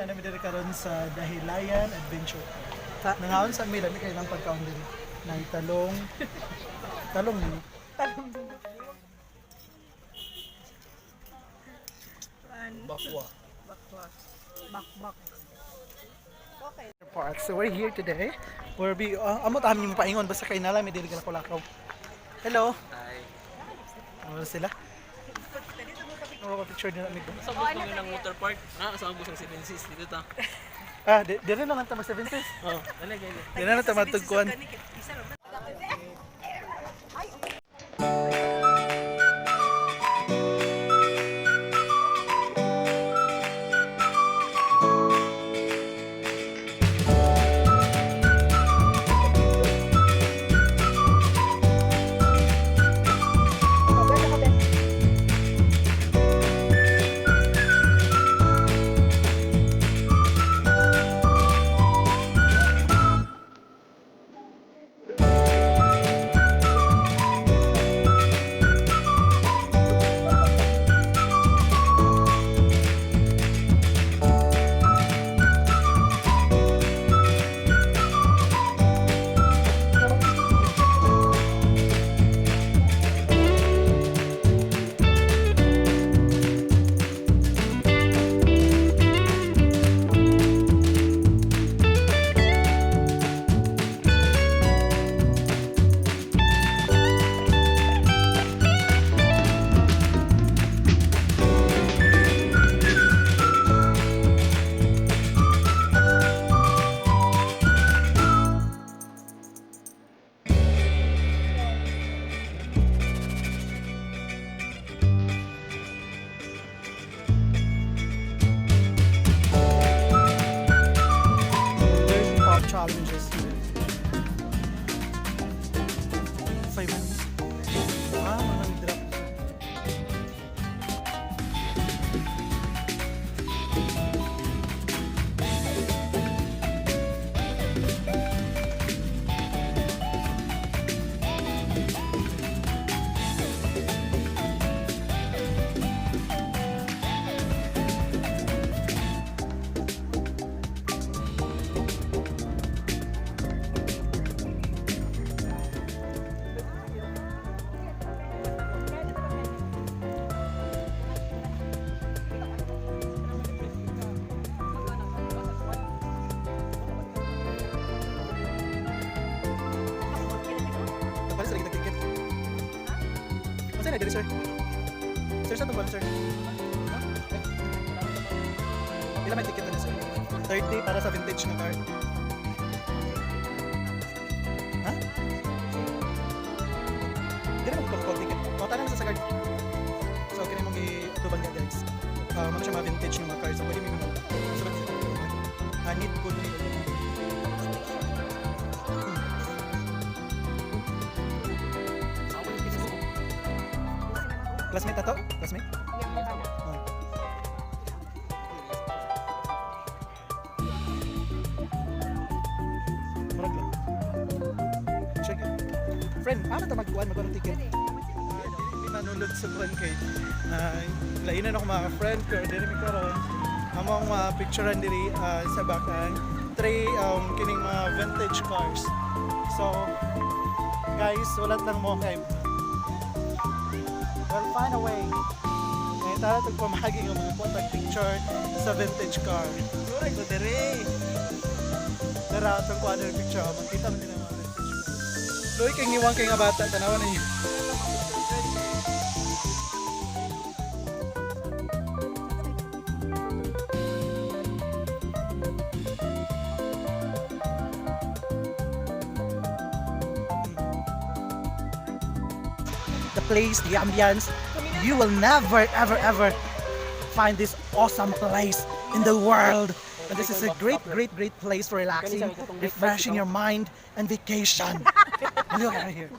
Ano mi diri karon sa Dahilayan Adventure. Nangaon sa mi kay lang pagkaon diri. Nay talong. Talong ni. Bakwa. Bakbak. Okay. Park. So we're here today. We're amo ta mi paingon basta kay nala mi diri ka lakaw. Hello. Hi. Ano sila? Picture din namin. Sa gusto nyo ng water park? Sa gusto ng 7 Seas dito ta. Dili lang ang mag 7 days. Oh, dali gani. Dili na ta matugkuan. Challenges. 5 minutes. Mga drop. Tapos lagi ticket. Masaya na diri sir. Sir sa tungkol sir. Pila may ticket na sir? 30 para sa vintage na car. Ha? Dili mo call ticket. Mata na sa sagad. So kini mong i-tuban ka guys. Ano siya mga vintage ng mga cars. So pwede mo sulat sa need ko ni classmate ato? Classmate? Oh. Murag lang. Check it. Friend, ano ta magkuhan? Magkuhan ng ticket? Hindi manulod sa kuhan kay lainan ako mga friend ko. Dili mi karon. Among picturean diri sa bakan. 3 kining mga vintage cars. So, guys, walat lang mo kay we'll find a way. Ngayon tara itong pamahagi ng mga contact picture sa vintage car. Suray ko dere. Tara itong kuha ng picture. Magkita mo din ang mga vintage car. Luy kay ngiwang kay nga bata. Tanawan ninyo. The place, the ambience, you will never ever find this awesome place in the world. And this is a great place for relaxing, refreshing your mind and vacation. Look at here.